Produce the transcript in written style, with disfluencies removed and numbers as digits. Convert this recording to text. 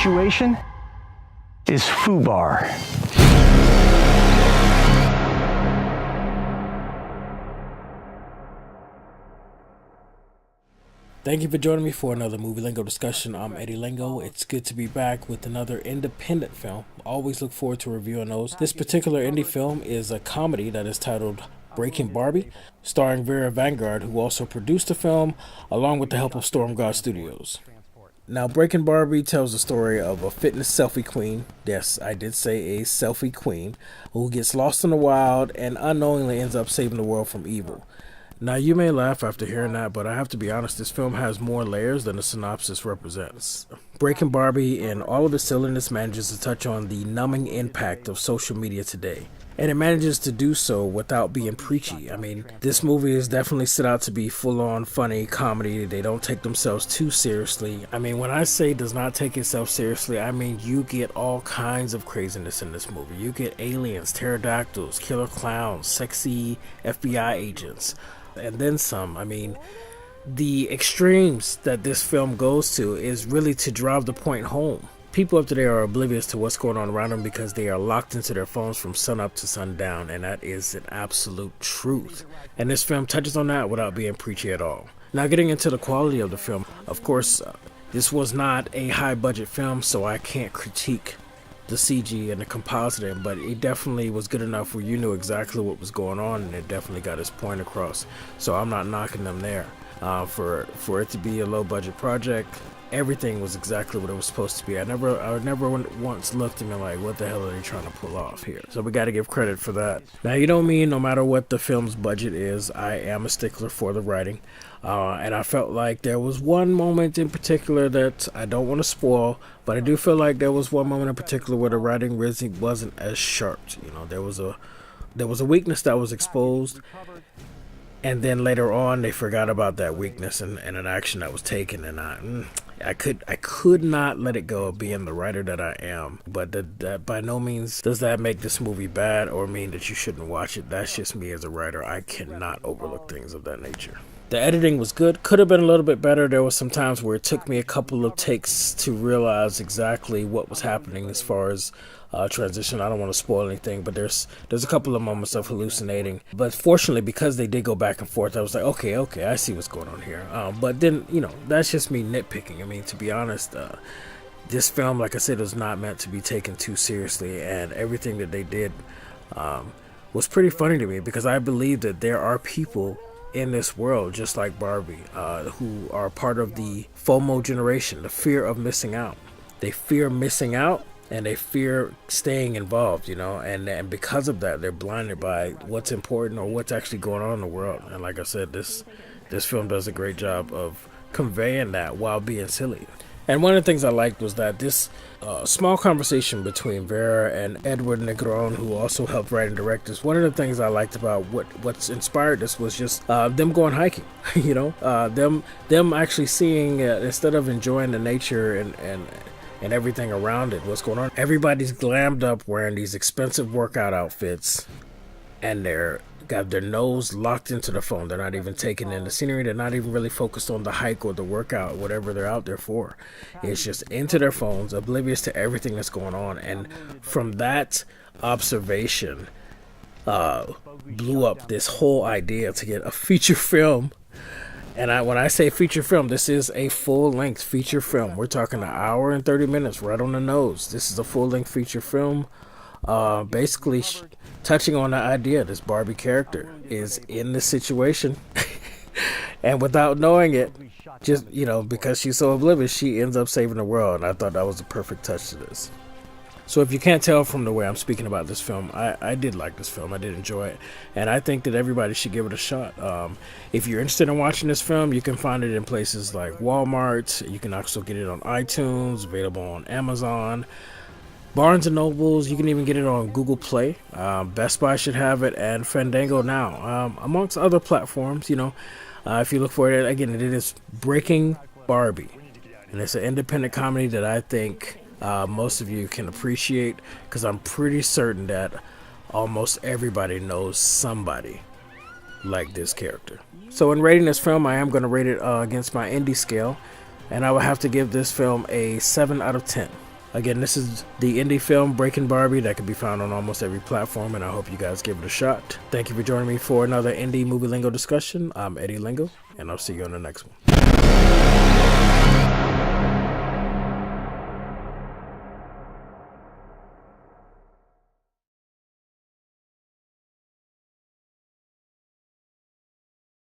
situation is FUBAR. Thank you for joining me for another Movie Lingo discussion. I'm Eddie Lingo. It's good to be back with another independent film. Always look forward to reviewing those. This particular indie film is a comedy that is titled Breaking Barbi, starring Vera VanGuard, who also produced the film along with the help of Storm God Studios. Now, Breaking Barbi tells the story of a fitness selfie queen, yes, I did say a selfie queen, who gets lost in the wild and unknowingly ends up saving the world from evil. Now, you may laugh after hearing that, but I have to be honest, this film has more layers than the synopsis represents. Breaking Barbi, in all of its silliness, manages to touch on the numbing impact of social media today. And it manages to do so without being preachy. I mean, this movie is definitely set out to be full-on funny comedy. They don't take themselves too seriously. I mean, when I say does not take itself seriously, I mean you get all kinds of craziness in this movie. You get aliens, pterodactyls, killer clowns, sexy FBI agents, and then some. I mean, the extremes that this film goes to is really to drive the point home. People up today are oblivious to what's going on around them because they are locked into their phones from sunup to sundown, and that is an absolute truth. And this film touches on that without being preachy at all. Now, getting into the quality of the film, of course, this was not a high-budget film, so I can't critique the CG and the compositing, but it definitely was good enough where you knew exactly what was going on, and it definitely got its point across. So I'm not knocking them there. For it to be a low-budget project, everything was exactly what it was supposed to be. I never once looked at me like, what the hell are they trying to pull off here? So we got to give credit for that. Now, you know me, no matter what the film's budget is, I am a stickler for the writing. And I felt like there was one moment in particular that I don't want to spoil, but I do feel like there was one moment in particular where the writing really wasn't as sharp. You know, there was a weakness that was exposed, and then later on they forgot about that weakness and an action that was taken, and I could not let it go of being the writer that I am. But that by no means does that make this movie bad or mean that you shouldn't watch it. That's just me as a writer. I cannot overlook things of that nature. The editing was good. Could have been a little bit better. There was some times where it took me a couple of takes to realize exactly what was happening as far as transition. I don't want to spoil anything, but there's a couple of moments of hallucinating. But fortunately, because they did go back and forth, I was like, okay, I see what's going on here. But then, that's just me nitpicking. I mean, to be honest, this film, like I said, was not meant to be taken too seriously, and everything that they did was pretty funny to me, because I believe that there are people in this world, just like Barbie, who are part of the FOMO generation, the fear of missing out. They fear missing out, and they fear staying involved, and because of that, they're blinded by what's important or what's actually going on in the world. And like I said, this film does a great job of conveying that while being silly. And one of the things I liked was that this small conversation between Vera and Edward Negron, who also helped write and direct this, one of the things I liked about what's inspired this was just them going hiking, them actually seeing, instead of enjoying the nature and everything around it, what's going on. Everybody's glammed up wearing these expensive workout outfits, and they're got their nose locked into the phone. They're not even taking in the scenery. They're not even really focused on the hike or the workout, whatever they're out there for. It's just into their phones, oblivious to everything that's going on. And from that observation, blew up this whole idea to get a feature film. And when I say feature film, this is a full-length feature film. We're talking an hour and 30 minutes, right on the nose. This is a full-length feature film, basically touching on the idea this Barbie character is in this situation, and without knowing it, just because she's so oblivious, she ends up saving the world. And I thought that was a perfect touch to this. So if you can't tell from the way I'm speaking about this film, I did like this film. I did enjoy it. And I think that everybody should give it a shot. If you're interested in watching this film, you can find it in places like Walmart. You can also get it on iTunes, available on Amazon, Barnes & Nobles. You can even get it on Google Play. Best Buy should have it, and Fandango now, amongst other platforms. If you look for it, again, it is Breaking Barbi. And it's an independent comedy that I think most of you can appreciate, because I'm pretty certain that almost everybody knows somebody like this character. So in rating this film, I am going to rate it against my indie scale, and I would have to give this film a 7 out of 10. Again, this is the indie film Breaking Barbi that can be found on almost every platform, and I hope you guys give it a shot. Thank you for joining me for another Indie Movie Lingo discussion. I'm Eddie Lingo, and I'll see you on the next one.